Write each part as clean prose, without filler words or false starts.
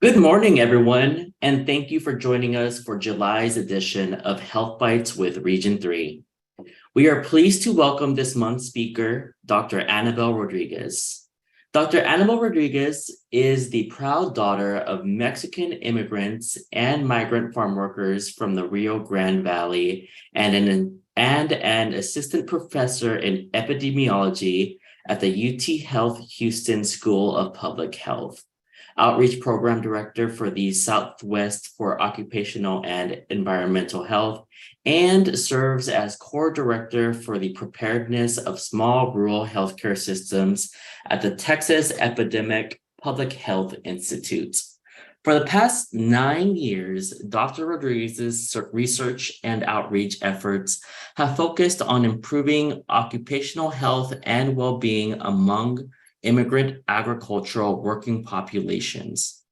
Good morning, everyone, and thank you for joining us for July's edition of Health Bytes with Region 3. We are pleased to welcome this month's speaker, Dr. Anabel Rodriguez. Dr. Anabel Rodriguez is the proud daughter of Mexican immigrants and migrant farm workers from the Rio Grande Valley and an assistant professor in epidemiology at the UTHealth Houston School of Public Health, outreach program director for the Southwest for Occupational and Environmental Health, and serves as core director for the preparedness of small rural healthcare systems at the Texas Epidemic Public Health Institute. For the past 9 years, Dr. Rodriguez's research and outreach efforts have focused on improving occupational health and well-being among immigrant agricultural working populations.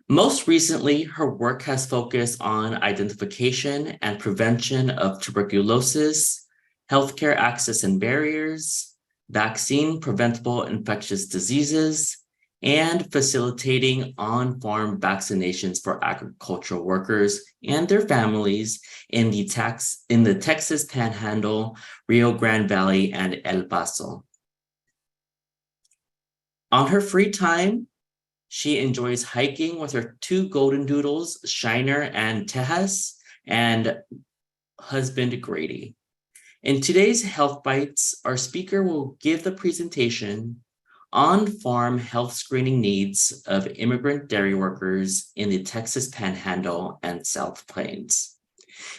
Most recently, her work has focused on identification and prevention of tuberculosis, healthcare access and barriers, vaccine-preventable infectious diseases, and facilitating on-farm vaccinations for agricultural workers and their families in the Texas Panhandle, Rio Grande Valley, and El Paso. On her free time, she enjoys hiking with her two golden doodles, Shiner and Tejas, and husband Grady. In today's Health Bites, our speaker will give the presentation on-farm health screening needs of immigrant dairy workers in the Texas Panhandle and South Plains.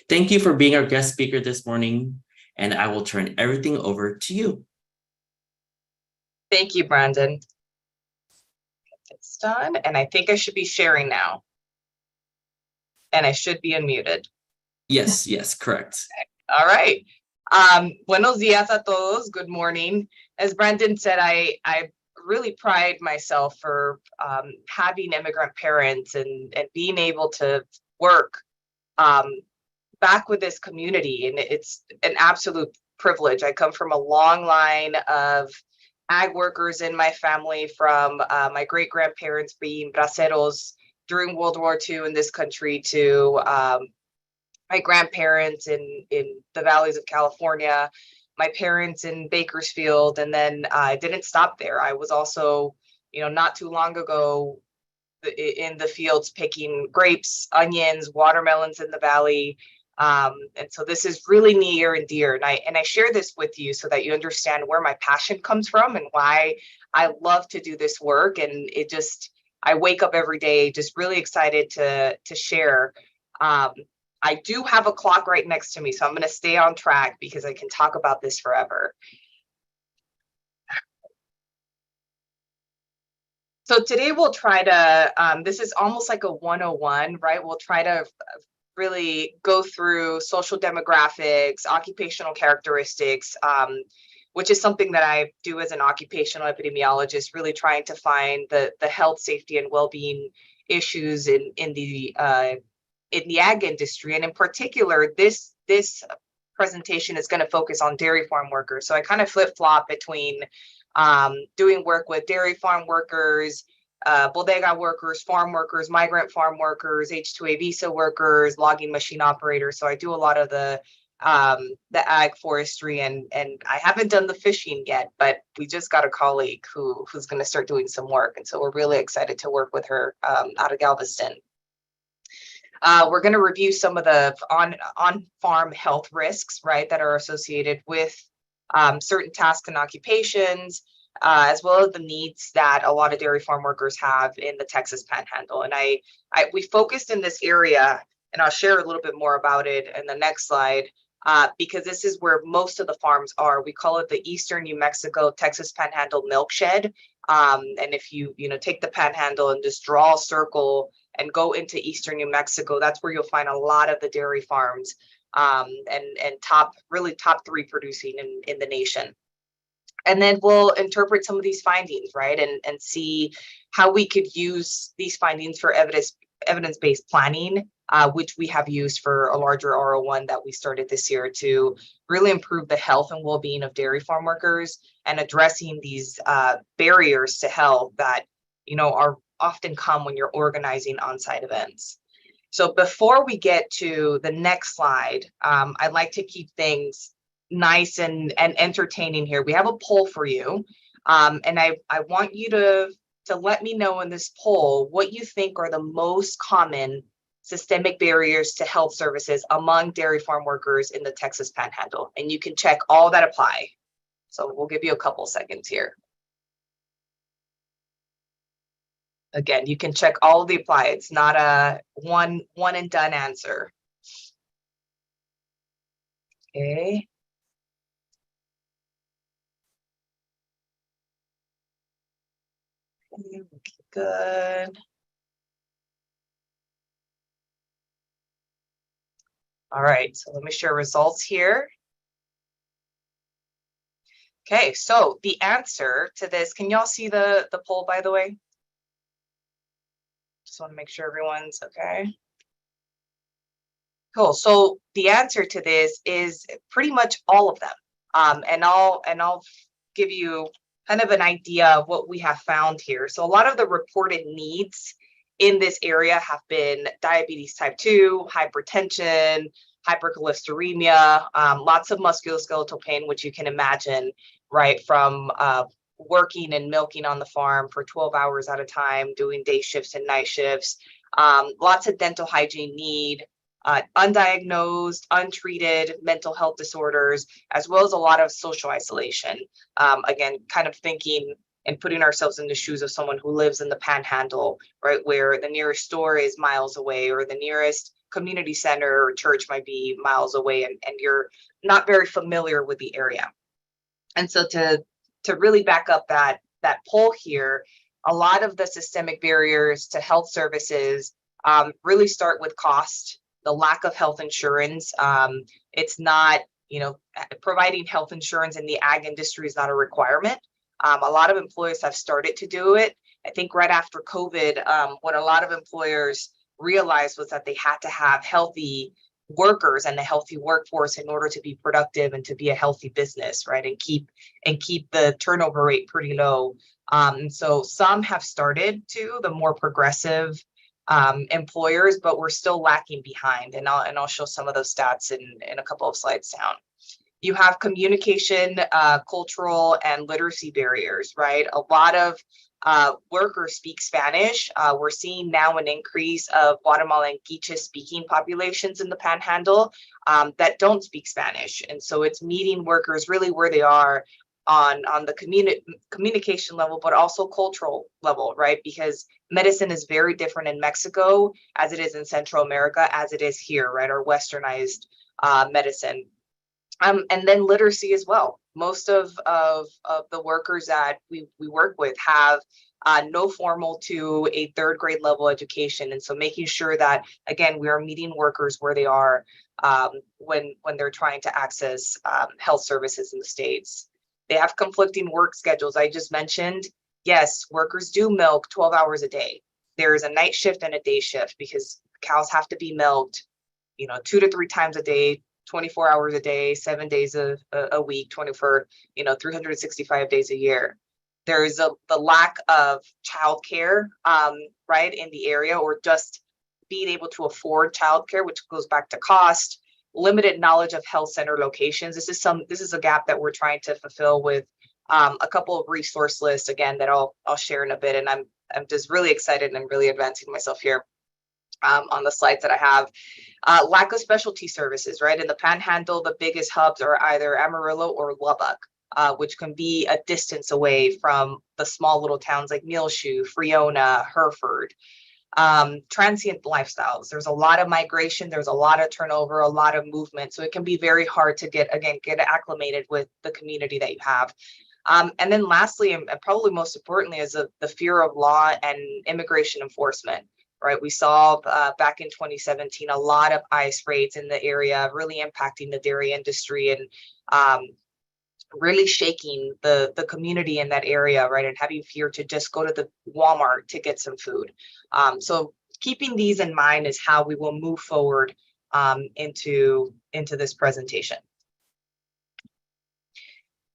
Thank you for being our guest speaker this morning, and I will turn everything over to you. Thank you, Brandon. It's done, and I think I should be sharing now. And I should be unmuted. Yes, correct. All right. Buenos días a todos. Good morning. As Brandon said, I really pride myself for having immigrant parents and being able to work back with this community. And it's an absolute privilege. I come from a long line of ag workers in my family, from my great-grandparents being braceros during World War II in this country to my grandparents in the valleys of California, my parents in Bakersfield, and then I didn't stop there. I was also, not too long ago in the fields picking grapes, onions, watermelons in the valley. And so this is really near and dear. And I share this with you so that you understand where my passion comes from and why I love to do this work. And I wake up every day just really excited to share. I do have a clock right next to me, so I'm going to stay on track because I can talk about this forever. So today we'll try to, this is almost like a 101, right? We'll try to really go through social demographics, occupational characteristics, which is something that I do as an occupational epidemiologist, really trying to find the health, safety, and well-being issues in the ag industry. And in particular, this presentation is going to focus on dairy farm workers. So I kind of flip-flop between doing work with dairy farm workers, bodega workers, farm workers, migrant farm workers, H-2A visa workers, logging machine operators. So I do a lot of the ag forestry, and I haven't done the fishing yet, but we just got a colleague who's going to start doing some work. And so we're really excited to work with her out of Galveston. We're going to review some of the on-farm health risks, right, that are associated with certain tasks and occupations, as well as the needs that a lot of dairy farm workers have in the Texas Panhandle. And we focused in this area, and I'll share a little bit more about it in the next slide, because this is where most of the farms are. We call it the Eastern New Mexico Texas Panhandle Milkshed. And if you take the Panhandle and just draw a circle and go into Eastern New Mexico, that's where you'll find a lot of the dairy farms and top 3 producing in the nation. And then we'll interpret some of these findings, right, and see how we could use these findings for evidence-based planning, which we have used for a larger R01 that we started this year to really improve the health and well-being of dairy farm workers and addressing these barriers to health that, are often come when you're organizing on-site events. So before we get to the next slide, I'd like to keep things nice and entertaining here. We have a poll for you. And I want you to let me know in this poll what you think are the most common systemic barriers to health services among dairy farm workers in the Texas Panhandle. And you can check all that apply. So we'll give you a couple seconds here. Again, you can check all of the apply. It's not a one and done answer. Okay. Okay, good. All right, so let me share results here. Okay, so the answer to this, can y'all see the poll, by the way? Just want to make sure everyone's okay. Cool. So the answer to this is pretty much all of them. And I'll give you kind of an idea of what we have found here. So a lot of the reported needs in this area have been diabetes type 2, hypertension, hypercholesteremia, lots of musculoskeletal pain, which you can imagine, right, from working and milking on the farm for 12 hours at a time, doing day shifts and night shifts, lots of dental hygiene need, undiagnosed, untreated mental health disorders, as well as a lot of social isolation. Again, kind of thinking and putting ourselves in the shoes of someone who lives in the Panhandle, right, where the nearest store is miles away, or the nearest community center or church might be miles away, and you're not very familiar with the area. And so to really back up that poll here, a lot of the systemic barriers to health services really start with cost, the lack of health insurance. It's not, providing health insurance in the ag industry is not a requirement. A lot of employers have started to do it. I think right after COVID, what a lot of employers realized was that they had to have healthy workers and a healthy workforce in order to be productive and to be a healthy business, right? And keep the turnover rate pretty low. So some have started to, the more progressive employers, but we're still lacking behind. And I'll show some of those stats in a couple of slides down. You have communication, cultural, and literacy barriers, right? A lot of workers speak Spanish. We're seeing now an increase of Guatemalan Quiche speaking populations in the Panhandle that don't speak Spanish. And so it's meeting workers really where they are on the communication level, but also cultural level, right? Because medicine is very different in Mexico as it is in Central America, as it is here, right? Or westernized medicine. And then literacy as well. Most of the workers that we work with have no formal to a third grade level education. And so making sure that, again, we are meeting workers where they are when they're trying to access health services in the States. They have conflicting work schedules. I just mentioned, yes, workers do milk 12 hours a day. There is a night shift and a day shift because cows have to be milked, 2 to 3 times a day, 24 hours a day, 7 days a week, 365 days a year. There is the lack of childcare, right, in the area, or just being able to afford childcare, which goes back to cost, limited knowledge of health center locations. This is a gap that we're trying to fulfill with a couple of resource lists, again, that I'll share in a bit. And I'm just really excited and really advancing myself here on the slides that I have. Lack of specialty services, right? In the Panhandle, the biggest hubs are either Amarillo or Lubbock, which can be a distance away from the small little towns like Muleshoe, Friona, Hereford. Transient lifestyles. There's a lot of migration, there's a lot of turnover, a lot of movement. So it can be very hard to get acclimated with the community that you have. And then lastly, and probably most importantly, is the fear of law and immigration enforcement, right? We saw back in 2017, a lot of ICE raids in the area, really impacting the dairy industry and really shaking the community in that area, right? And having fear to just go to the Walmart to get some food. So keeping these in mind is how we will move forward into this presentation.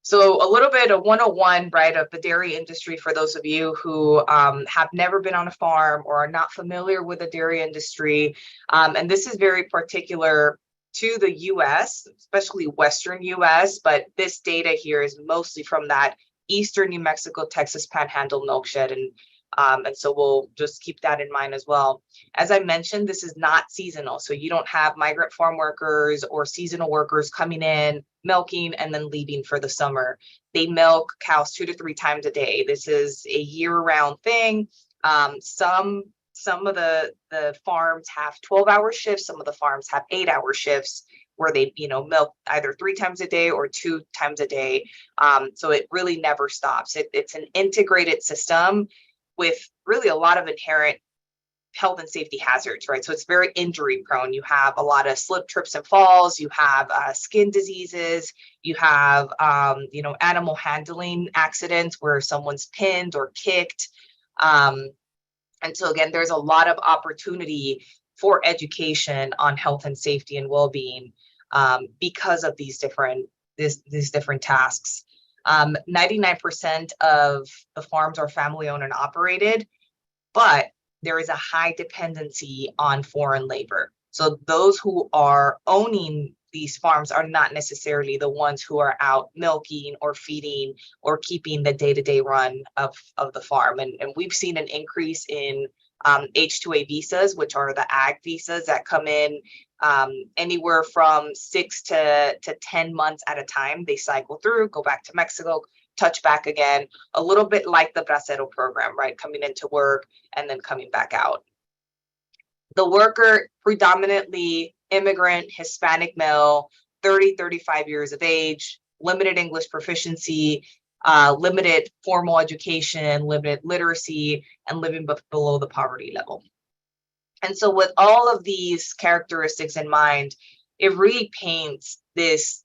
So a little bit of 101, right, of the dairy industry for those of you who have never been on a farm or are not familiar with the dairy industry. And this is very particular to the US, especially Western US, but this data here is mostly from that Eastern New Mexico, Texas Panhandle milkshed. And so we'll just keep that in mind as well. As I mentioned, this is not seasonal. So you don't have migrant farm workers or seasonal workers coming in, milking, and then leaving for the summer. They milk cows 2 to 3 times a day. This is a year-round thing. Some of the farms have 12-hour shifts. Some of the farms have 8-hour shifts where they, milk either 3 times a day or 2 times a day. So it really never stops. It's an integrated system with really a lot of inherent health and safety hazards, right? So it's very injury prone. You have a lot of slip, trips, and falls. You have skin diseases. You have, animal handling accidents where someone's pinned or kicked. And so again, there's a lot of opportunity for education on health and safety and well-being because of these different tasks. 99% of the farms are family owned and operated, but there is a high dependency on foreign labor. So those who are owning these farms are not necessarily the ones who are out milking or feeding or keeping the day-to-day run of the farm. And we've seen an increase in H-2A visas, which are the ag visas that come in anywhere from 6 to 10 months at a time. They cycle through, go back to Mexico, touch back again, a little bit like the Bracero program, right? Coming into work and then coming back out. The worker, predominantly immigrant, Hispanic male, 30, 35 years of age, limited English proficiency, limited formal education, limited literacy, and living below the poverty level. And so with all of these characteristics in mind, it really paints this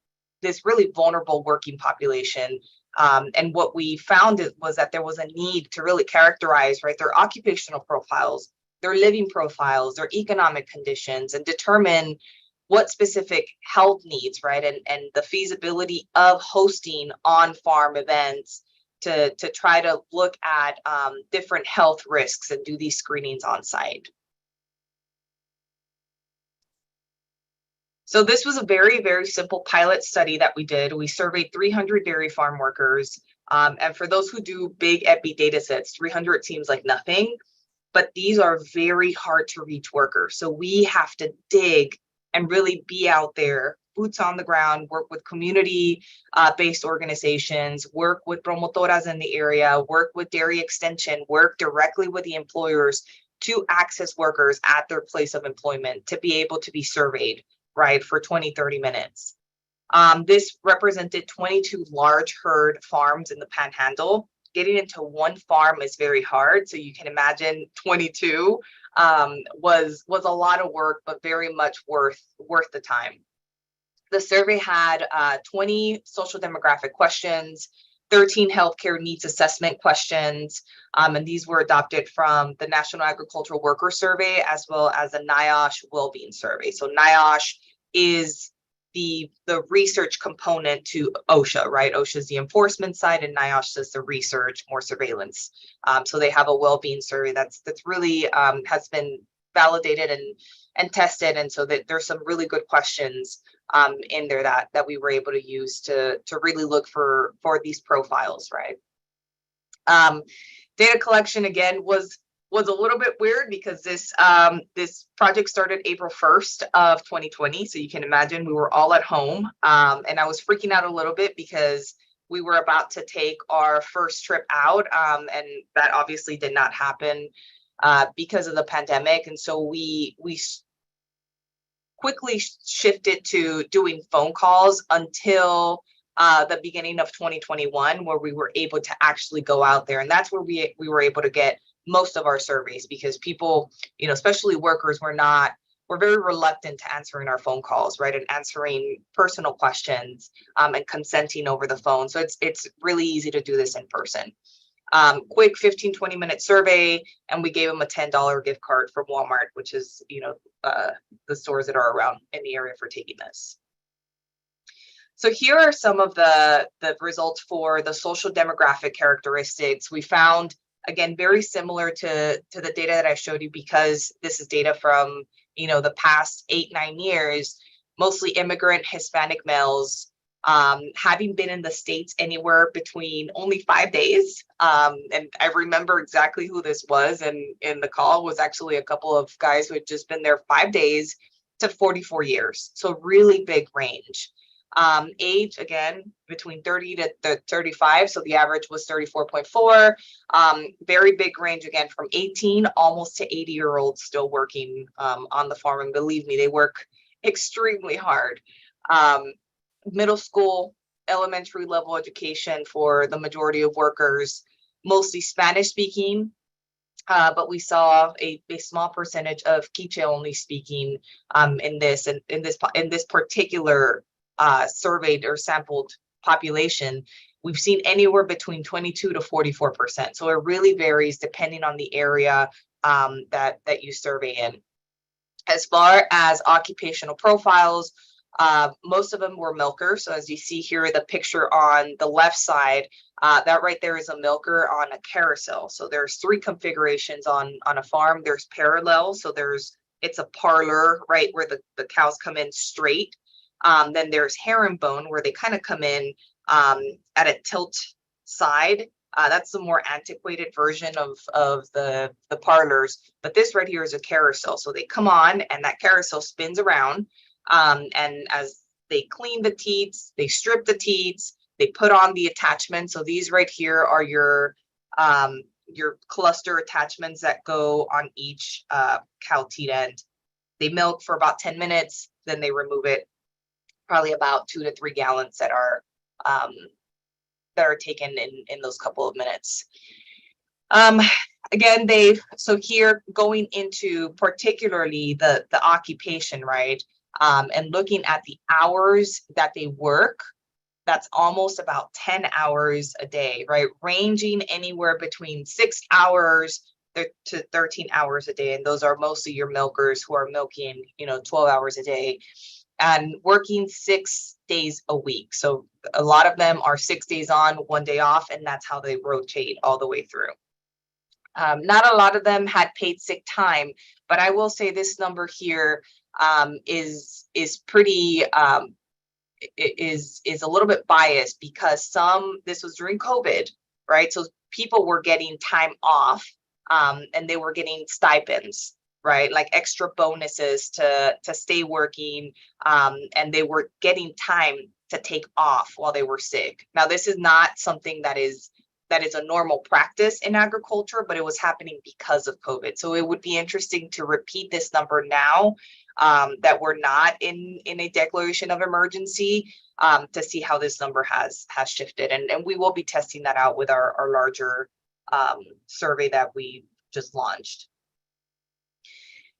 really vulnerable working population. And what we found was that there was a need to really characterize, right, their occupational profiles, their living profiles, their economic conditions, and determine what specific health needs, right, and the feasibility of hosting on-farm events to try to look at different health risks and do these screenings on site. So this was a very, very simple pilot study that we did. We surveyed 300 dairy farm workers. And for those who do big epi data sets, 300 seems like nothing, but these are very hard to reach workers. So we have to dig and really be out there, boots on the ground, work with community-based organizations, work with promotoras in the area, work with dairy extension, work directly with the employers to access workers at their place of employment to be able to be surveyed, right, for 20, 30 minutes. This represented 22 large herd farms in the Panhandle. Getting into one farm is very hard. So you can imagine 22 was a lot of work, but very much worth the time. The survey had 20 social demographic questions, 13 healthcare needs assessment questions, and these were adopted from the National Agricultural Worker Survey as well as the NIOSH Wellbeing Survey. So NIOSH is the research component to OSHA, right? OSHA is the enforcement side, and NIOSH does the research, more surveillance. So they have a well-being survey that's really has been validated and tested, and so that there's some really good questions in there that we were able to use to really look for these profiles, right? Data collection again was a little bit weird because this project started April 1st of 2020. So you can imagine we were all at home, and I was freaking out a little bit because we were about to take our first trip out, and that obviously did not happen because of the pandemic. And so we quickly shifted to doing phone calls until the beginning of 2021, where we were able to actually go out there. And that's where we were able to get most of our surveys, because people, especially workers, were very reluctant to answering our phone calls, right? And answering personal questions and consenting over the phone. So it's really easy to do this in person. Quick 15, 20-minute survey, and we gave them a $10 gift card from Walmart, which is, the stores that are around in the area for taking this. So here are some of the results for the social demographic characteristics. We found, again, very similar to the data that I showed you, because this is data from, the past 8-9 years, mostly immigrant Hispanic males, having been in the States anywhere between only 5 days. And I remember exactly who this was. And in the call was actually a couple of guys who had just been there 5 days to 44 years. So really big range. Age, again, between 30 to 35. So the average was 34.4. Very big range, again, from 18 almost to 80-year-olds still working on the farm. And believe me, they work extremely hard. Middle school, elementary level education for the majority of workers, mostly Spanish speaking. But we saw a small percentage of Quiche only speaking in this particular surveyed or sampled population. We've seen anywhere between 22 to 44%. So it really varies depending on the area that you survey in. As far as occupational profiles, most of them were milkers. So as you see here, the picture on the left side, that right there is a milker on a carousel. So there's 3 configurations on a farm. There's parallel. So it's a parlor, right, where the cows come in straight. Then there's herringbone, where they kind of come in at a tilt side. That's the more antiquated version of the parlors. But this right here is a carousel. So they come on and that carousel spins around. And as they clean the teats, they strip the teats, they put on the attachments. So these right here are your cluster attachments that go on each cow teat end. They milk for about 10 minutes, then they remove it. Probably about 2 to 3 gallons that are taken in those couple of minutes. Again, so here going into particularly the occupation, right? And looking at the hours that they work, that's almost about 10 hours a day, right? Ranging anywhere between 6 hours to 13 hours a day. And those are mostly your milkers who are milking, 12 hours a day and working 6 days a week. So a lot of them are 6 days on, 1 day off, and that's how they rotate all the way through. Not a lot of them had paid sick time, but I will say this number here is pretty is a little bit biased, because this was during COVID, right? So people were getting time off, and they were getting stipends, right? Like extra bonuses to stay working, and they were getting time to take off while they were sick. Now, this is not something that is a normal practice in agriculture, but it was happening because of COVID. So it would be interesting to repeat this number now that we're not in a declaration of emergency, to see how this number has shifted. And we will be testing that out with our larger survey that we just launched.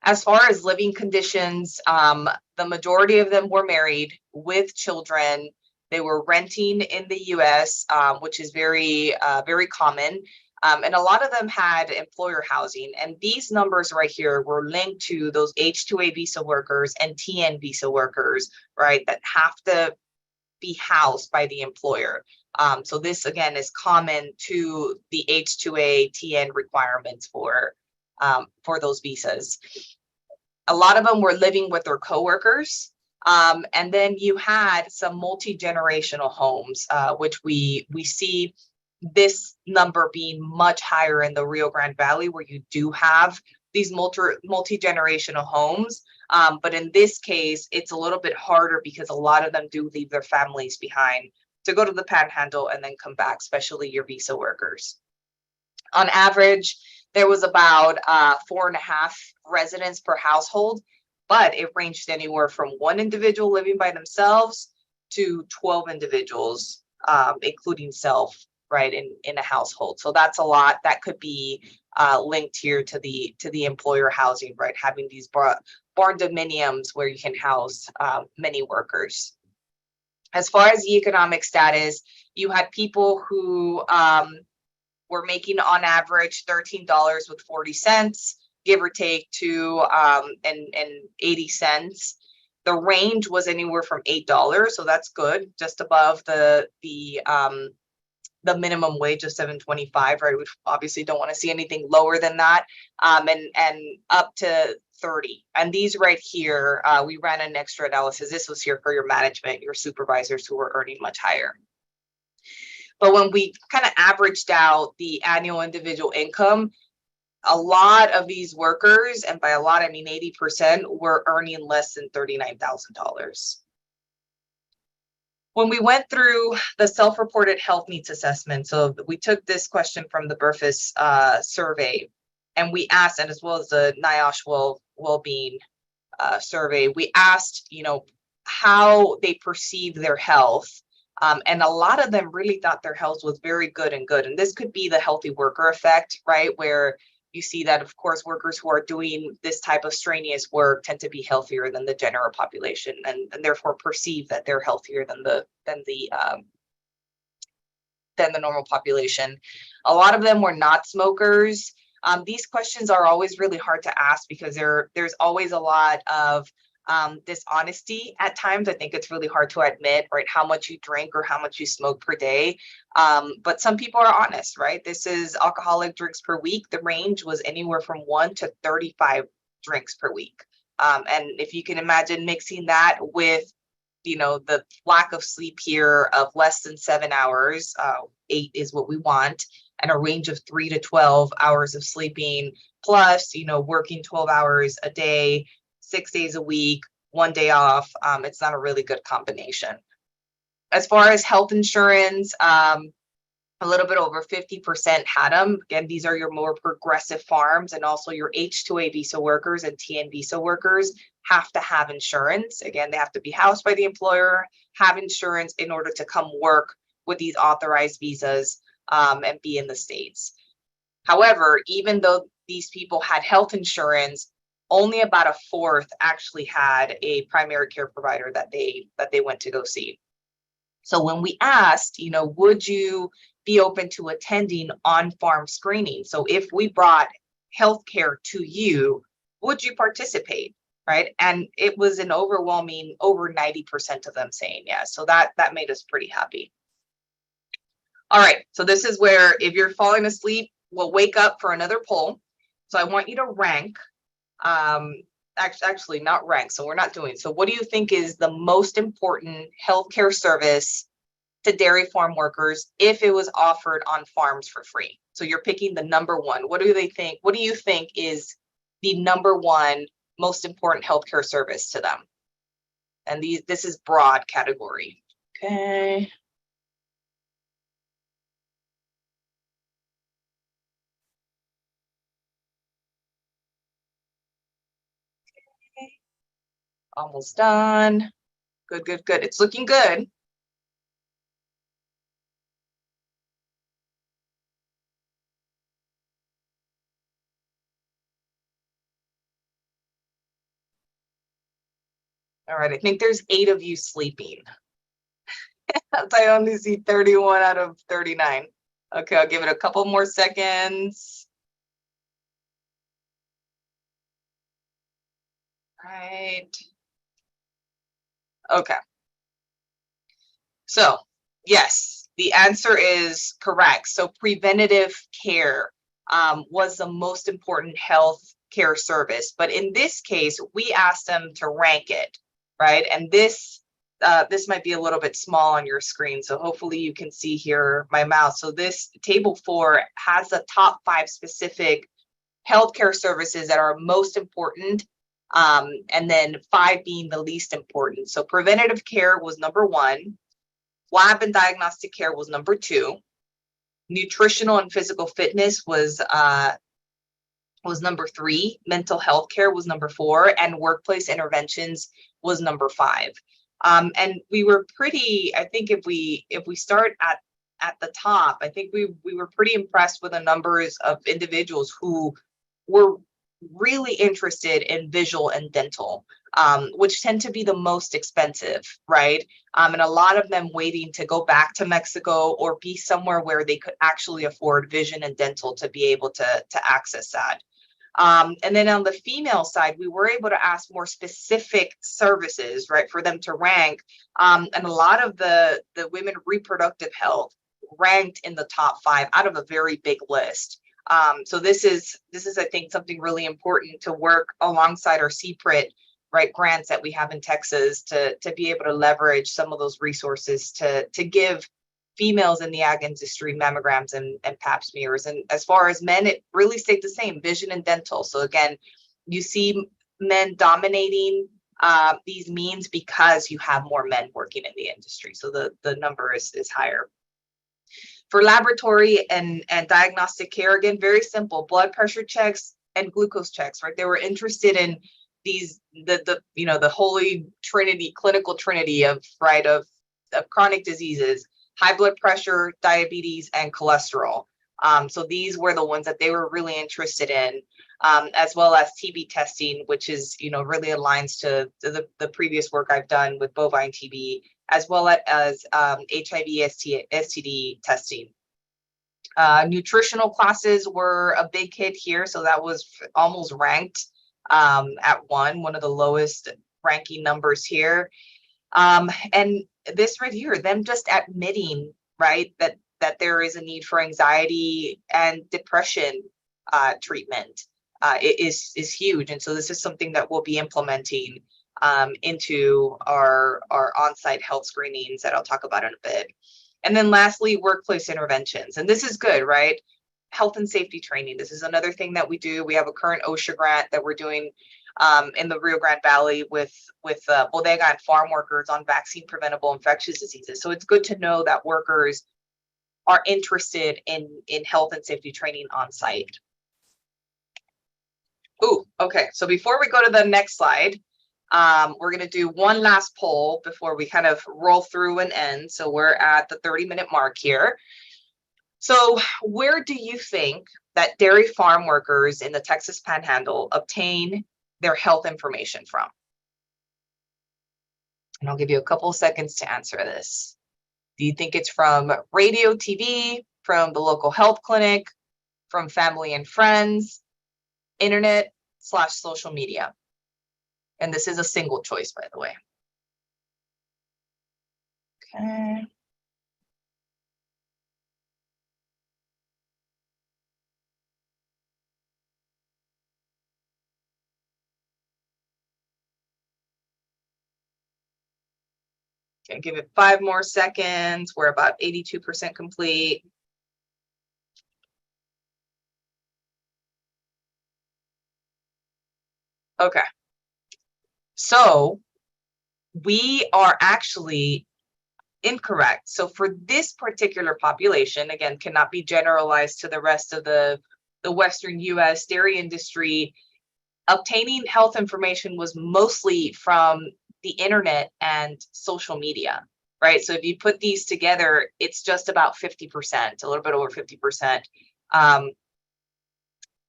As far as living conditions, the majority of them were married with children. They were renting in the US, which is very common. And a lot of them had employer housing. And these numbers right here were linked to those H-2A visa workers and TN visa workers, right, that have to be housed by the employer. So this, again, is common to the H-2A TN requirements for those visas. A lot of them were living with their coworkers. And then you had some multi-generational homes, which we see this number being much higher in the Rio Grande Valley, where you do have these multi-generational homes. But in this case, it's a little bit harder because a lot of them do leave their families behind to go to the Panhandle and then come back, especially your visa workers. On average, there was about 4.5 residents per household, but it ranged anywhere from 1 individual living by themselves to 12 individuals, including self, right, in a household. So that's a lot. That could be linked here to the employer housing, right, having these barn dominiums where you can house many workers. As far as the economic status, you had people who were making on average $13.40, give or take, to and 80 cents. The range was anywhere from $8, so that's good, just above the minimum wage of $7.25, right? We obviously don't want to see anything lower than that, and up to 30. And these right here, we ran an extra analysis. This was here for your management, your supervisors who were earning much higher. But when we kind of averaged out the annual individual income, a lot of these workers, and by a lot, I mean 80%, were earning less than $39,000. When we went through the self-reported health needs assessment, so we took this question from the Burfus survey, and we asked, and as well as the NIOSH well-being survey, we asked, how they perceive their health. And a lot of them really thought their health was very good. And this could be the healthy worker effect, right? Where you see that, of course, workers who are doing this type of strenuous work tend to be healthier than the general population, and therefore perceive that they're healthier than the normal population. A lot of them were not smokers. These questions are always really hard to ask because there's always a lot of dishonesty at times. I think it's really hard to admit, right, how much you drink or how much you smoke per day. But some people are honest, right? This is alcoholic drinks per week. The range was anywhere from 1 to 35 drinks per week. And if you can imagine mixing that with, the lack of sleep here of less than 7 hours, 8 is what we want, and a range of 3 to 12 hours of sleeping, plus, working 12 hours a day, 6 days a week, 1 day off. It's not a really good combination. As far as health insurance, a little bit over 50% had them. Again, these are your more progressive farms, and also your H-2A visa workers and TN visa workers have to have insurance. Again, they have to be housed by the employer, have insurance in order to come work with these authorized visas and be in the States. However, even though these people had health insurance, only about a fourth actually had a primary care provider that they went to go see. So when we asked, would you be open to attending on-farm screening? So if we brought healthcare to you, would you participate, right? And it was an overwhelming over 90% of them saying yes. So that made us pretty happy. All right, so this is where if you're falling asleep, we'll wake up for another poll. So I want you to rank. Actually not rank, so we're not doing. So what do you think is the most important healthcare service to dairy farm workers if it was offered on farms for free? So you're picking the number one. What do they think? What do you think is the number one most important healthcare service to them? And this is broad category. Okay. Almost done. Good, good, good. It's looking good. All right, I think there's 8 of you sleeping. I only see 31 out of 39. Okay, I'll give it a couple more seconds. All right. Okay. So, yes, the answer is correct. So preventative care was the most important health care service. But in this case, we asked them to rank it, right? And this might be a little bit small on your screen, so hopefully you can see here my mouse. So this table 4 has the top 5 specific healthcare services that are most important, and then 5 being the least important. So preventative care was number 1, lab and diagnostic care was number 2, nutritional and physical fitness was number 3, mental health care was number 4, and workplace interventions was number 5. And we were pretty, I think if we start at the top, I think we were pretty impressed with the numbers of individuals who were really interested in visual and dental, which tend to be the most expensive, right? And a lot of them waiting to go back to Mexico or be somewhere where they could actually afford vision and dental to be able to access that. And then on the female side, we were able to ask more specific services, right, for them to rank. And a lot of the women reproductive health ranked in the top 5 out of a very big list. So this is, I think, something really important to work alongside our CPRIT, right, grants that we have in Texas to be able to leverage some of those resources to give females in the ag industry mammograms and pap smears. And as far as men, it really stayed the same, vision and dental. So again, you see men dominating these means because you have more men working in the industry. So the number is higher. For laboratory and diagnostic care, again, very simple, blood pressure checks and glucose checks, right? They were interested in these, the holy trinity, clinical trinity of chronic diseases, high blood pressure, diabetes, and cholesterol. So these were the ones that they were really interested in, as well as TB testing, which is, really aligns to the previous work I've done with bovine TB, as well as HIV, STD testing. Nutritional classes were a big hit here. So that was almost ranked at one of the lowest ranking numbers here. And this right here, them just admitting, right, that there is a need for anxiety and depression treatment is huge. And so this is something that we'll be implementing into our on-site health screenings that I'll talk about in a bit. And then lastly, workplace interventions. And this is good, right? Health and safety training. This is another thing that we do. We have a current OSHA grant that we're doing in the Rio Grande Valley with bodega and farm workers on vaccine preventable infectious diseases. So it's good to know that workers are interested in health and safety training on site. Ooh, okay. So before we go to the next slide, we're going to do one last poll before we kind of roll through and end. So we're at the 30-minute mark here. So where do you think that dairy farm workers in the Texas Panhandle obtain their health information from? And I'll give you a couple of seconds to answer this. Do you think it's from radio, TV, from the local health clinic, from family and friends, internet/social media? And this is a single choice, by the way. Okay. Okay, give it 5 more seconds. We're about 82% complete. Okay. So we are actually incorrect. So for this particular population, again, cannot be generalized to the rest of the Western US dairy industry, obtaining health information was mostly from the internet and social media, right? So if you put these together, it's just about 50%, a little bit over 50%.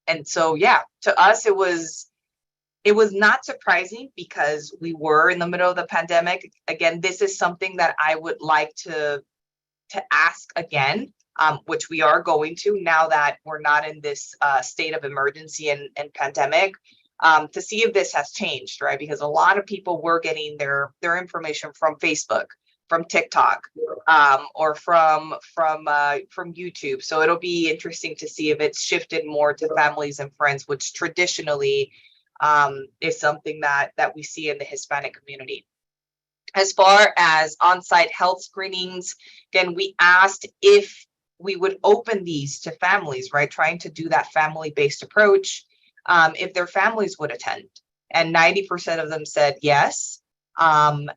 And so, yeah, to us, it was not surprising because we were in the middle of the pandemic. Again, this is something that I would like to ask again, which we are going to now that we're not in this state of emergency and pandemic, to see if this has changed, right? Because a lot of people were getting their information from Facebook, from TikTok, or from YouTube. So it'll be interesting to see if it's shifted more to families and friends, which traditionally is something that we see in the Hispanic community. As far as on-site health screenings, again, we asked if we would open these to families, right? Trying to do that family-based approach, if their families would attend. And 90% of them said yes. And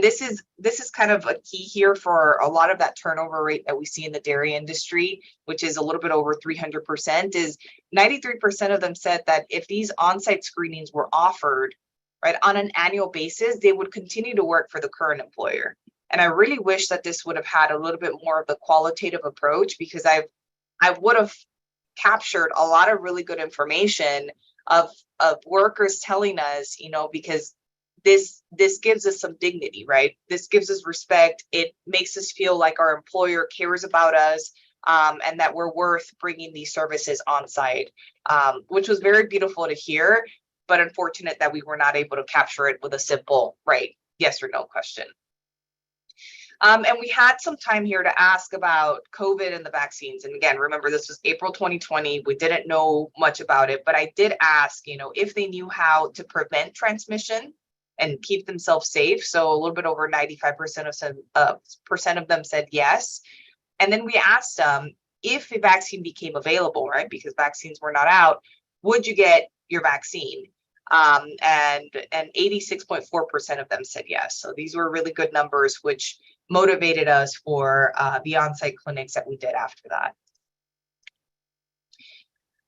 this is kind of a key here for a lot of that turnover rate that we see in the dairy industry, which is a little bit over 300%, is 93% of them said that if these on-site screenings were offered, right, on an annual basis, they would continue to work for the current employer. And I really wish that this would have had a little bit more of the qualitative approach, because I would have captured a lot of really good information of workers telling us, because this gives us some dignity, right? This gives us respect. It makes us feel like our employer cares about us. and that we're worth bringing these services on site, which was very beautiful to hear, but unfortunate that we were not able to capture it with a simple, right, yes or no question. And we had some time here to ask about COVID and the vaccines. And again, remember, this was April 2020. We didn't know much about it, but I did ask, if they knew how to prevent transmission and keep themselves safe. So a little bit over 95% of them said yes. And then we asked them if a vaccine became available, right? Because vaccines were not out, would you get your vaccine? And 86.4% of them said yes. So these were really good numbers, which motivated us for the on-site clinics that we did after that.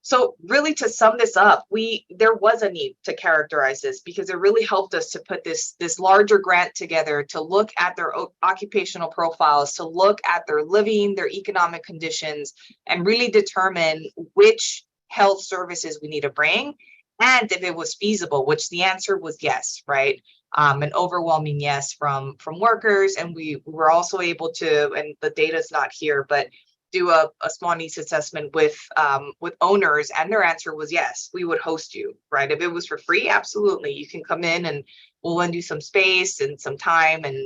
So really, to sum this up, there was a need to characterize this because it really helped us to put this larger grant together to look at their occupational profiles, to look at their living, their economic conditions, and really determine which health services we need to bring and if it was feasible, which the answer was yes, right? An overwhelming yes from workers. And we were also able to, and the data is not here, but do a small needs assessment with owners, and their answer was yes, we would host you, right? If it was for free, absolutely, you can come in and we'll lend you some space and some time, and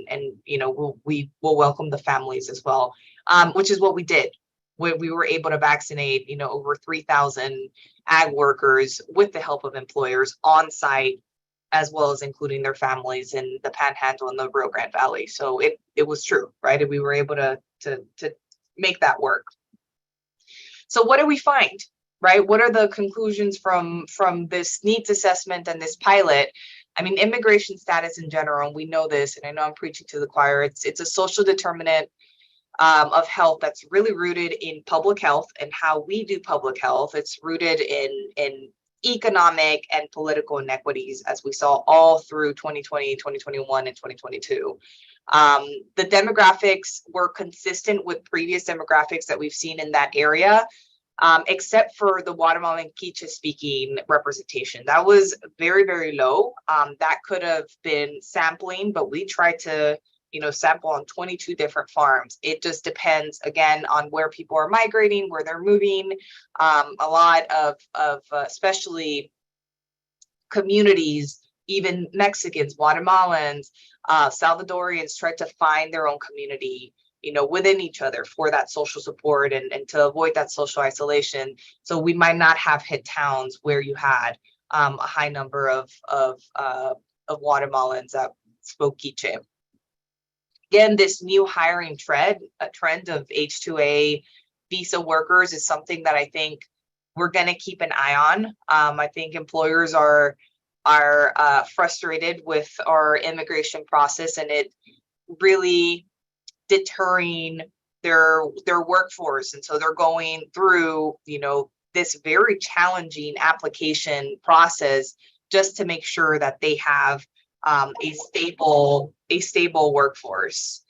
we will welcome the families as well, which is what we did. We were able to vaccinate over 3,000 ag workers with the help of employers on site, as well as including their families in the Panhandle and the Rio Grande Valley. So it was true, right? And we were able to make that work. So what do we find, right? What are the conclusions from this needs assessment and this pilot? I mean, immigration status in general, and we know this, and I know I'm preaching to the choir, it's a social determinant of health that's really rooted in public health and how we do public health. It's rooted in economic and political inequities, as we saw all through 2020, 2021, and 2022. The demographics were consistent with previous demographics that we've seen in that area, except for the Guatemalan Quichua speaking representation. That was very, very low. That could have been sampling, but we tried to sample on 22 different farms. It just depends, again, on where people are migrating, where they're moving. A lot of especially communities, even Mexicans, Guatemalans, Salvadorians, tried to find their own community, within each other for that social support and to avoid that social isolation. So we might not have hit towns where you had a high number of Guatemalans that spoke Quiche. Again, this new hiring trend of H-2A visa workers is something that I think we're going to keep an eye on. I think employers are frustrated with our immigration process, and it really deterring their workforce. And so they're going through, this very challenging application process just to make sure that they have a stable workforce.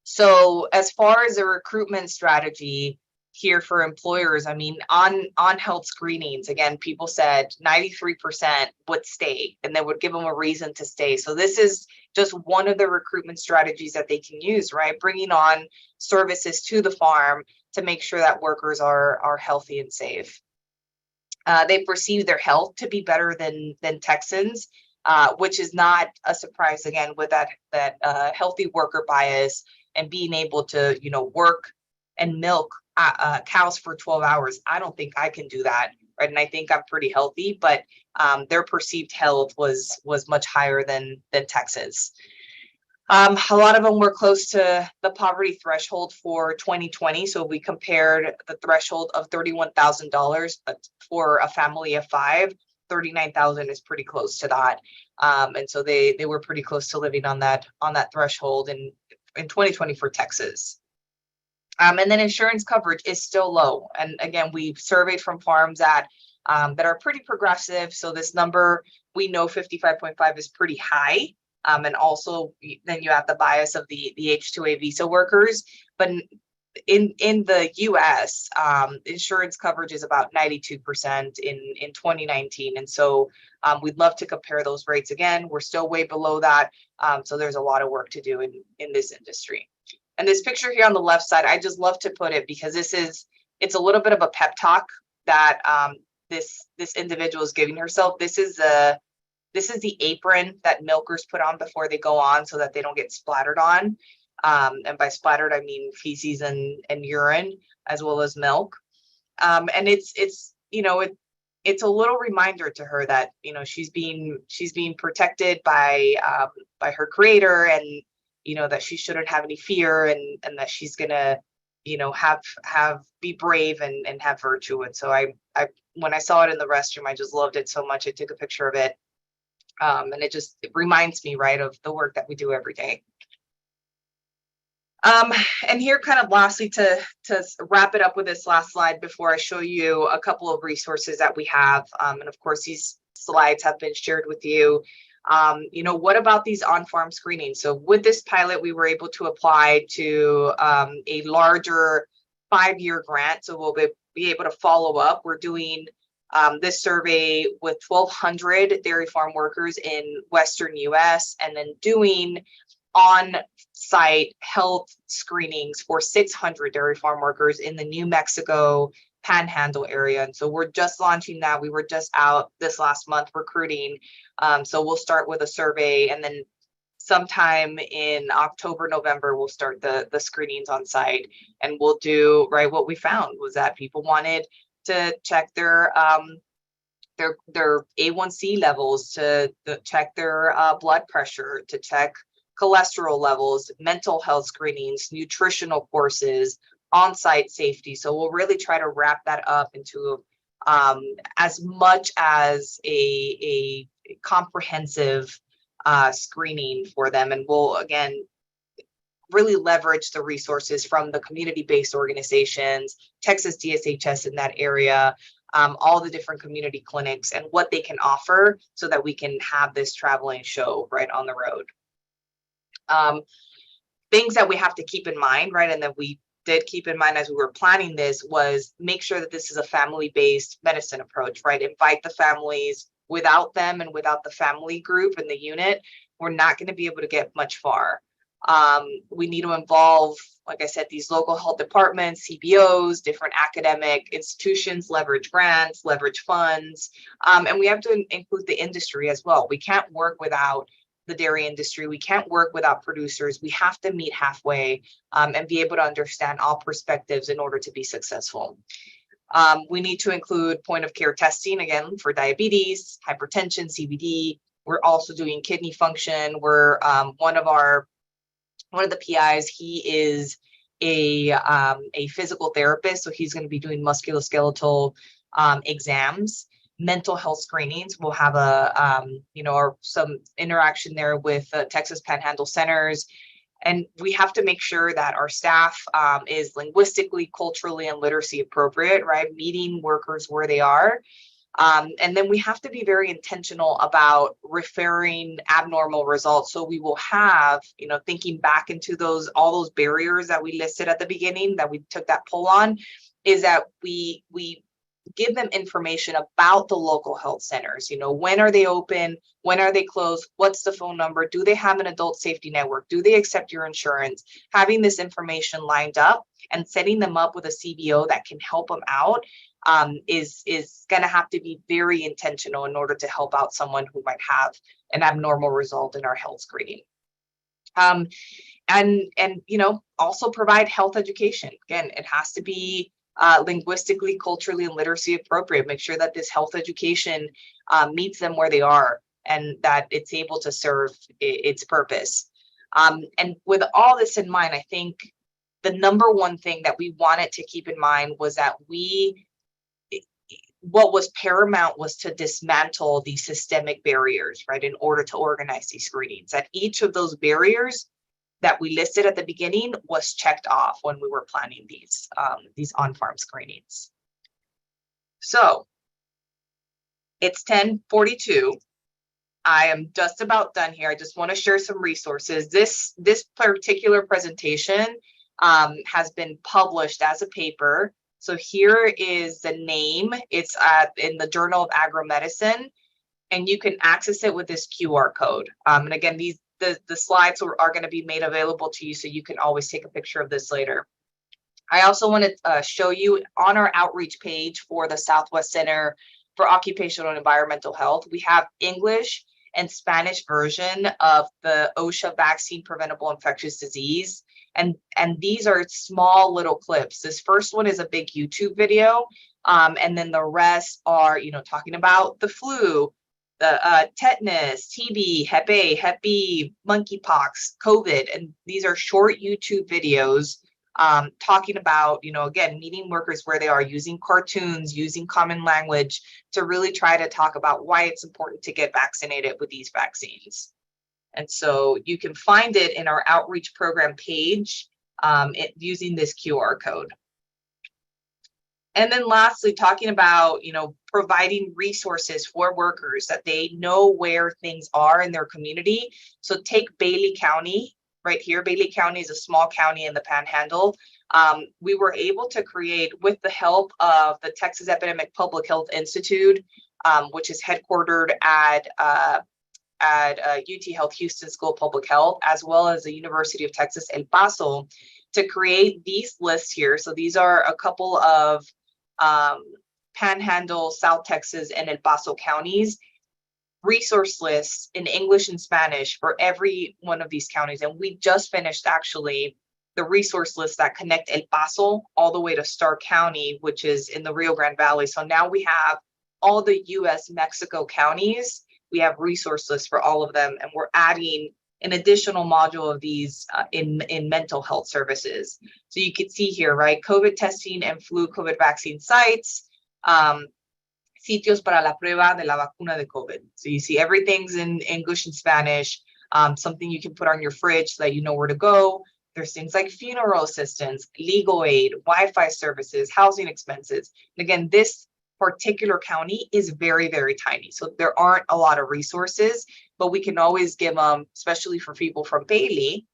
So as far as the recruitment strategy here for employers, I mean, on health screenings, again, people said 93% would stay, and they would give them a reason to stay. So this is just one of the recruitment strategies that they can use, right? Bringing on services to the farm to make sure that workers are healthy and safe. They perceive their health to be better than Texans, which is not a surprise, again, with that healthy worker bias and being able to, work and milk cows for 12 hours. I don't think I can do that, right? And I think I'm pretty healthy, but their perceived health was much higher than Texas. A lot of them were close to the poverty threshold for 2020. So we compared the threshold of $31,000, but for a family of 5, 39,000 is pretty close to that. And so they were pretty close to living on that threshold in 2020 for Texas. And then insurance coverage is still low. And again, we've surveyed from farms that are pretty progressive. So this number, we know 55.5 is pretty high. And also then you have the bias of the H-2A visa workers. But in the US, insurance coverage is about 92% in 2019. And so we'd love to compare those rates again. We're still way below that. So there's a lot of work to do in this industry. And this picture here on the left side, I just love to put it because it's a little bit of a pep talk that this individual is giving herself. This is the apron that milkers put on before they go on so that they don't get splattered on. And by splattered, I mean feces and urine as well as milk. And it's a little reminder to her that she's being protected by her creator, and that she shouldn't have any fear, and that she's gonna be brave and have virtue. And so I when I saw it in the restroom, I just loved it so much. I took a picture of it, and it reminds me, right, of the work that we do every day. And here, kind of lastly, to wrap it up with this last slide before I show you a couple of resources that we have, and of course these slides have been shared with you. What about these on-farm screenings? So with this pilot, we were able to apply to a larger 5-year grant, so we'll be able to follow up. We're doing this survey with 1,200 dairy farm workers in Western US, and then doing on-site health screenings for 600 dairy farm workers in the New Mexico Panhandle area. And so we're just launching that. We were just out this last month recruiting. So we'll start with a survey, and then sometime in October, November, we'll start the screenings on site. And we'll do, right, what we found was that people wanted to check their A1C levels, to check their blood pressure, to check cholesterol levels, mental health screenings, nutritional courses, on-site safety. So we'll really try to wrap that up into as much as a comprehensive screening for them. And we'll, again, really leverage the resources from the community-based organizations, Texas DSHS in that area, all the different community clinics, and what they can offer so that we can have this traveling show right on the road. Things that we have to keep in mind, right, and that we did keep in mind as we were planning this, was make sure that this is a family-based medicine approach, right? Invite the families. Without them and without the family group and the unit, we're not going to be able to get much far. We need to involve, like I said, these local health departments, CBOs, different academic institutions, leverage grants, leverage funds, and we have to include the industry as well. We can't work without the dairy industry. We can't work without producers. We have to meet halfway and be able to understand all perspectives in order to be successful. We need to include point of care testing, again, for diabetes, hypertension, CVD. We're also doing kidney function. We're one of the PIs, he is a physical therapist, so he's going to be doing musculoskeletal exams. Mental health screenings. We'll have some interaction there with Texas Panhandle Centers. And we have to make sure that our staff is linguistically, culturally, and literacy appropriate, right? Meeting workers where they are. And then we have to be very intentional about referring abnormal results. So we will have, thinking back into all those barriers that we listed at the beginning, that we took that poll on, is that we give them information about the local health centers. When are they open? When are they closed? What's the phone number? Do they have an adult safety network? Do they accept your insurance? Having this information lined up and setting them up with a CBO that can help them out is going to have to be very intentional in order to help out someone who might have an abnormal result in our health screening. And also provide health education. Again, it has to be linguistically, culturally, and literacy appropriate. Make sure that this health education meets them where they are and that it's able to serve its purpose. And with all this in mind, I think the number one thing that we wanted to keep in mind was that what was paramount was to dismantle these systemic barriers, right, in order to organize these screenings. That each of those barriers that we listed at the beginning was checked off when we were planning these on-farm screenings. So it's 10:42. I am just about done here. I just want to share some resources. This particular presentation has been published as a paper. So here is the name. It's in the Journal of Agro-Medicine, and you can access it with this QR code. And again, the slides are going to be made available to you, so you can always take a picture of this later. I also want to show you on our outreach page for the Southwest Center for Occupational and Environmental Health, we have English and Spanish version of the OSHA vaccine preventable infectious disease. And these are small little clips. This first one is a big YouTube video. And then the rest are, talking about the flu, the tetanus, TB, Hep A, Hep B, monkeypox, COVID. And these are short YouTube videos talking about, again, meeting workers where they are, using cartoons, using common language to really try to talk about why it's important to get vaccinated with these vaccines. And so you can find it in our outreach program page using this QR code. And then lastly, talking about, providing resources for workers that they know where things are in their community. So take Bailey County. Right here, Bailey County is a small county in the Panhandle. We were able to create, with the help of the Texas Epidemic Public Health Institute, which is headquartered at UTHealth Houston School of Public Health, as well as the University of Texas El Paso, to create these lists here. So these are a couple of Panhandle, South Texas, and El Paso counties resource lists in English and Spanish for every one of these counties. And we just finished actually the resource lists that connect El Paso all the way to Stark County, which is in the Rio Grande Valley. So now we have all the US Mexico counties. We have resource lists for all of them. And we're adding an additional module of these in mental health services. So you can see here, right? COVID testing and flu COVID vaccine sites, sitios para la prueba de la vacuna de COVID. So you see everything's in English and Spanish, something you can put on your fridge so that you know where to go. There's things like funeral assistance, legal aid, Wi-Fi services, housing expenses. And again, this particular county is very, very tiny. So there aren't a lot of resources, but we can always give them, especially for people from Bailey,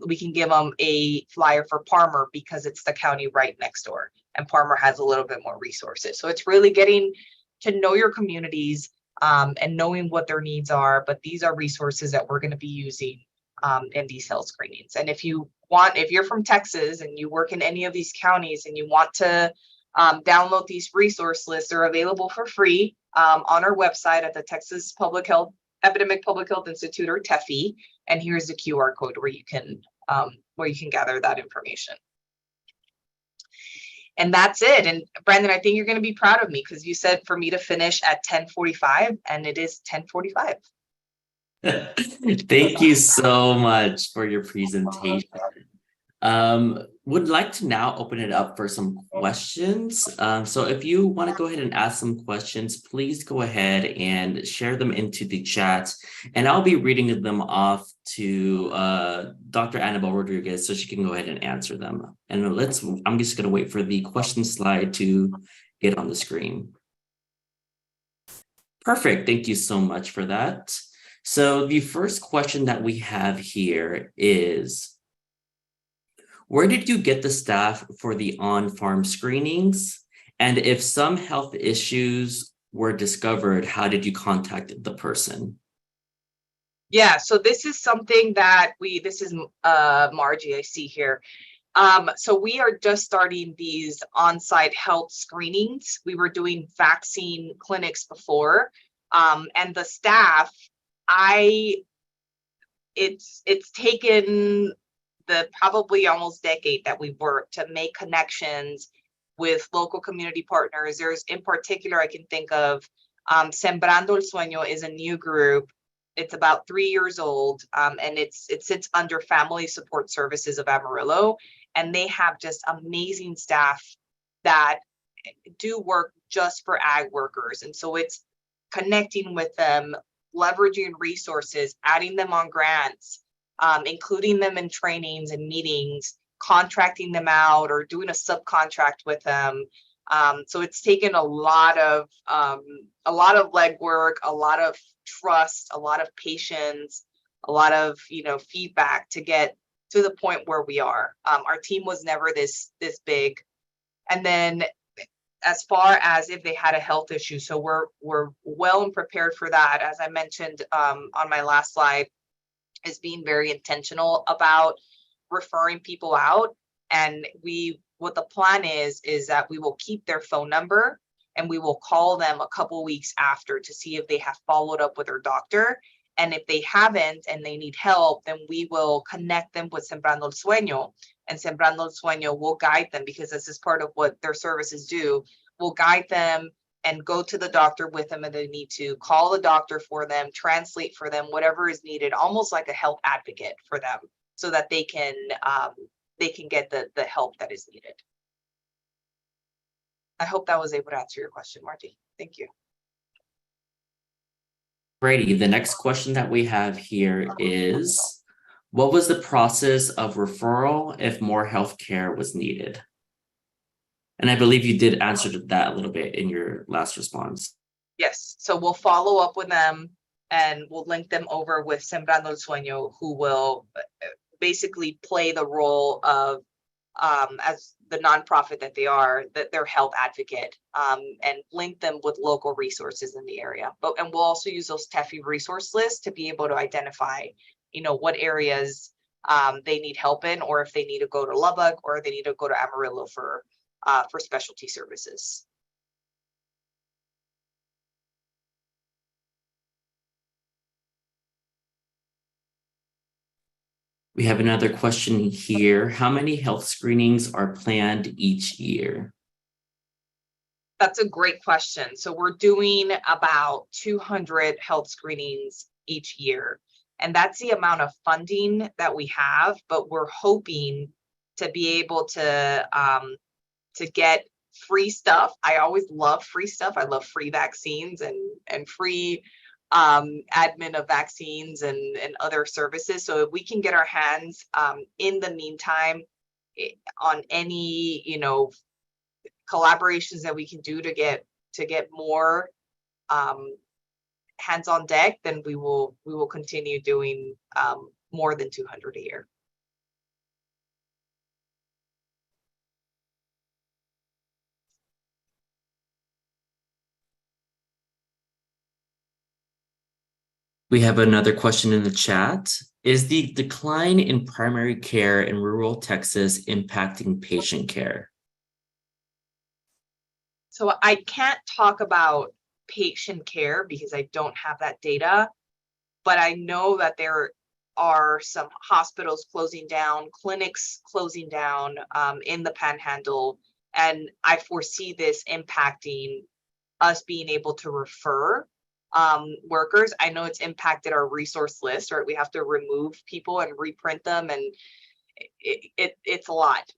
we can give them a flyer for Parmer because it's the county right next door. And Parmer has a little bit more resources. So it's really getting to know your communities and knowing what their needs are. But these are resources that we're going to be using in these health screenings. And if you're from Texas and you work in any of these counties and you want to download these resource lists, they're available for free on our website at the Texas Epidemic Public Health Institute, or TEPHI. And here's the QR code where you can gather that information. And that's it. And Brandon, I think you're going to be proud of me because you said for me to finish at 10:45, and it is 10:45. Thank you so much for your presentation. Would like to now open it up for some questions. So if you want to go ahead and ask some questions, please go ahead and share them into the chat, and I'll be reading them off to Dr. Anabel Rodriguez so she can go ahead and answer them. And I'm just going to wait for the question slide to get on the screen. Perfect. Thank you so much for that. So the first question that we have here is, where did you get the staff for the on-farm screenings? And if some health issues were discovered, how did you contact the person? Yeah, so this is something that this is Margie, I see here. So we are just starting these on-site health screenings. We were doing vaccine clinics before, and the staff, it's taken the probably almost decade that we've worked to make connections with local community partners. There's, in particular, I can think of Sembrando el Sueño is a new group. It's about 3 years old, and it sits under Family Support Services of Amarillo, and they have just amazing staff that do work just for ag workers. And so it's connecting with them, leveraging resources, adding them on grants, including them in trainings and meetings, contracting them out or doing a subcontract with them. So it's taken a lot of legwork, a lot of trust, a lot of patience, a lot of feedback to get to the point where we are. Our team was never this big. And then as far as if they had a health issue, so we're well and prepared for that. As I mentioned on my last slide, is being very intentional about referring people out. And what the plan is that we will keep their phone number and we will call them a couple weeks after to see if they have followed up with their doctor. And if they haven't and they need help, then we will connect them with Sembrando el Sueño. And Sembrando el Sueño will guide them, because this is part of what their services do. We'll guide them and go to the doctor with them, and they need to call the doctor for them, translate for them, whatever is needed, almost like a health advocate for them, so that they can get the help that is needed. I hope that was able to answer your question, Marty. Thank you. Brady, the next question that we have here is, what was the process of referral if more healthcare was needed? And I believe you did answer that a little bit in your last response. Yes, so we'll follow up with them and we'll link them over with Sembrando el Sueño, who will basically play the role of, as the nonprofit that they are, that they're health advocate, and link them with local resources in the area. And we'll also use those TEFI resource lists to be able to identify, what areas they need help in, or if they need to go to Lubbock, or they need to go to Amarillo for specialty services. We have another question here. How many health screenings are planned each year? That's a great question. So we're doing about 200 health screenings each year. And that's the amount of funding that we have, but we're hoping to be able to get free stuff. I always love free stuff. I love free vaccines and free admin of vaccines and other services. So if we can get our hands in the meantime on any collaborations that we can do to get more hands on deck, then we will continue doing more than 200 a year. We have another question in the chat. Is the decline in primary care in rural Texas impacting patient care? So I can't talk about patient care because I don't have that data, but I know that there are some hospitals closing down, clinics closing down in the Panhandle, and I foresee this impacting us being able to refer workers. I know it's impacted our resource list, right? We have to remove people and reprint them, and it's a lot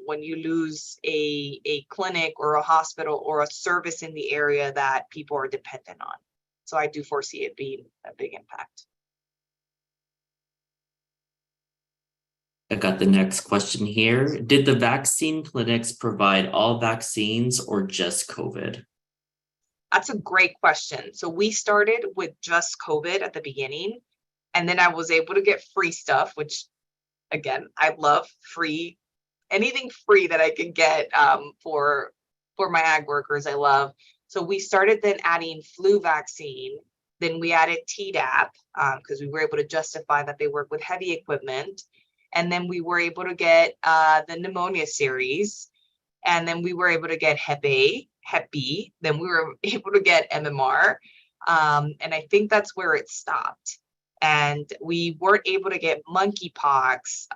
when you lose a clinic or a hospital or a service in the area that people are dependent on. So I do foresee it being a big impact. I got the next question here. Did the vaccine clinics provide all vaccines or just COVID? That's a great question. So we started with just COVID at the beginning, and then I was able to get free stuff, which again, I love free, anything free that I can get for my ag workers, I love. So we started then adding flu vaccine, then we added Tdap because we were able to justify that they work with heavy equipment. And then we were able to get the pneumonia series, and then we were able to get Hep A, Hep B, then we were able to get MMR. And I think that's where it stopped. And we weren't able to get monkeypox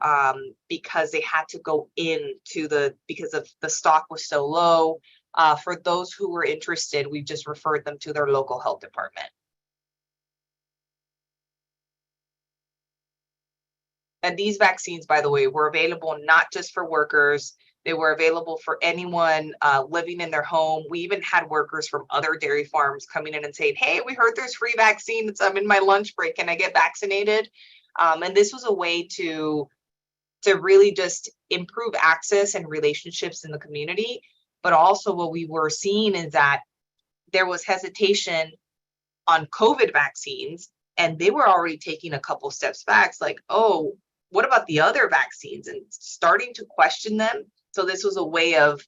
because they had to go because of the stock was so low. For those who were interested, we just referred them to their local health department. And these vaccines, by the way, were available not just for workers. They were available for anyone living in their home. We even had workers from other dairy farms coming in and saying, hey, we heard there's free vaccines. I'm in my lunch break. Can I get vaccinated? And this was a way to really just improve access and relationships in the community. But also what we were seeing is that there was hesitation on COVID vaccines, and they were already taking a couple steps back. It's like, oh, what about the other vaccines? And starting to question them. So this was a way of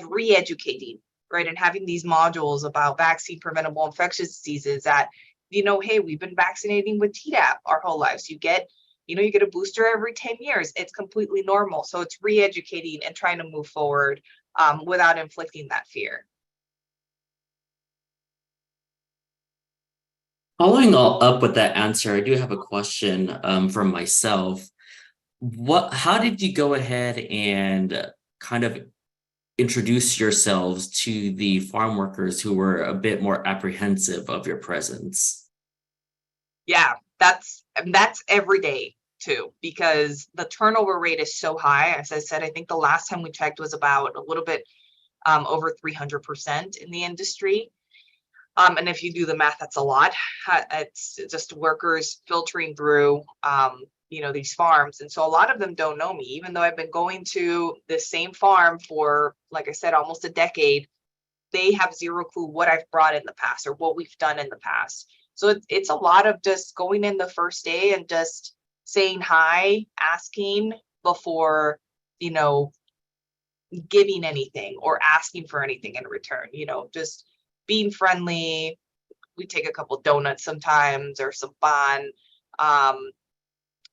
re-educating, right? And having these modules about vaccine preventable infectious diseases, that hey, we've been vaccinating with Tdap our whole lives. You get a booster every 10 years. It's completely normal. So it's re-educating and trying to move forward without inflicting that fear. Following all up with that answer, I do have a question from myself. How did you go ahead and kind of introduce yourselves to the farm workers who were a bit more apprehensive of your presence? Yeah, that's every day too, because the turnover rate is so high. As I said, I think the last time we checked was about a little bit over 300% in the industry. And if you do the math, that's a lot. It's just workers filtering through, these farms. And so a lot of them don't know me, even though I've been going to the same farm for, like I said, almost a decade. They have zero clue what I've brought in the past or what we've done in the past. So it's a lot of just going in the first day and just saying hi, asking before, giving anything or asking for anything in return, just being friendly. We take a couple donuts sometimes or some fun.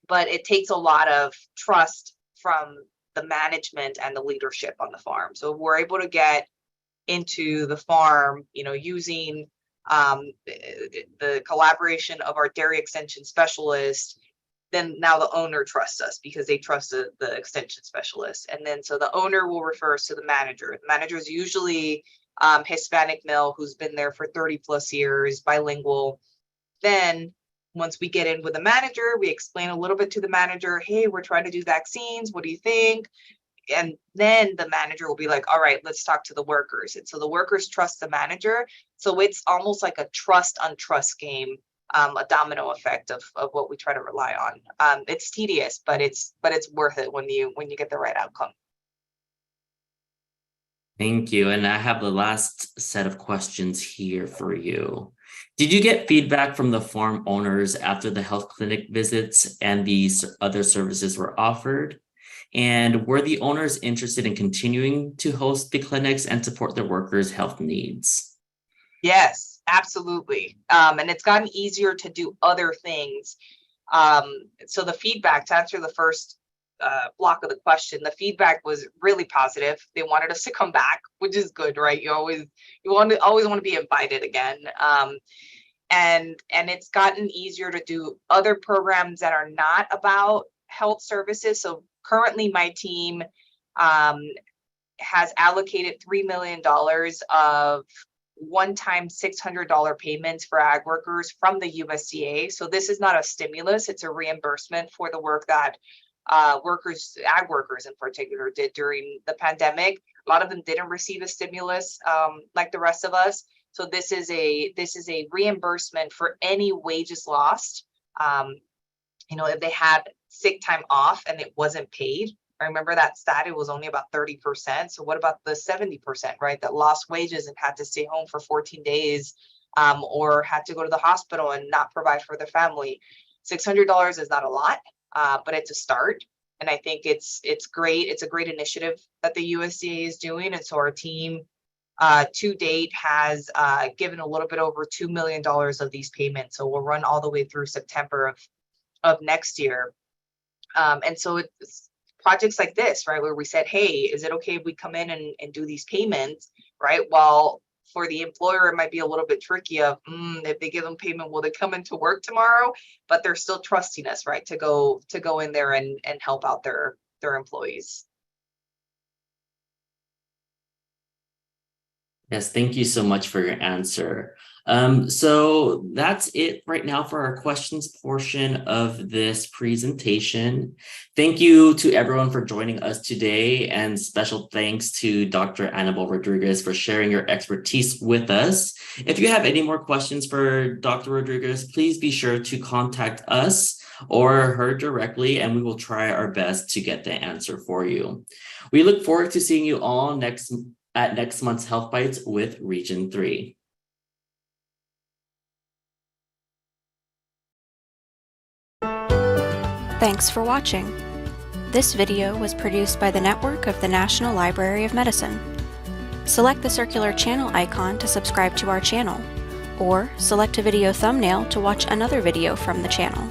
But it takes a lot of trust from the management and the leadership on the farm. So we're able to get into the farm, using the collaboration of our dairy extension specialist. Then now the owner trusts us because they trust the extension specialist. And then so the owner will refer us to the manager. The manager is usually Hispanic male who's been there for 30 plus years, bilingual. Then once we get in with the manager, we explain a little bit to the manager, hey, we're trying to do vaccines. What do you think? And then the manager will be like, all right, let's talk to the workers. And so the workers trust the manager. So it's almost like a trust on trust game, a domino effect of what we try to rely on. It's tedious, but it's worth it when you get the right outcome. Thank you. And I have the last set of questions here for you. Did you get feedback from the farm owners after the health clinic visits and these other services were offered? And were the owners interested in continuing to host the clinics and support their workers' health needs? Yes, absolutely. And it's gotten easier to do other things. So the feedback, to answer the first block of the question, the feedback was really positive. They wanted us to come back, which is good, right? You always want to be invited again. And it's gotten easier to do other programs that are not about health services. So currently my team has allocated $3 million of one-time $600 payments for ag workers from the USDA. So this is not a stimulus, it's a reimbursement for the work that ag workers in particular did during the pandemic. A lot of them didn't receive a stimulus like the rest of us. So this is a reimbursement for any wages lost. If they had sick time off and it wasn't paid. I remember that stat, it was only about 30%. So what about the 70%, right? That lost wages and had to stay home for 14 days or had to go to the hospital and not provide for their family. $600 is not a lot, but it's a start. And I think it's great. It's a great initiative that the USDA is doing. And so our team to date has given a little bit over $2 million of these payments. So we'll run all the way through September of next year. And so it's projects like this, right, where we said, hey, is it okay if we come in and do these payments, right? While for the employer, it might be a little bit tricky of if they give them payment, will they come into work tomorrow? But they're still trusting us, right, to go in there and help out their employees. Yes, thank you so much for your answer. So that's it right now for our questions portion of this presentation. Thank you to everyone for joining us today, and special thanks to Dr. Anabel Rodriguez for sharing your expertise with us. If you have any more questions for Dr. Rodriguez, please be sure to contact us or her directly, and we will try our best to get the answer for you. We look forward to seeing you all at next month's Health Bytes with Region 3. Thanks for watching. This video was produced by the network of the National Library of Medicine. Select the circular channel icon to subscribe to our channel, or select a video thumbnail to watch another video from the channel.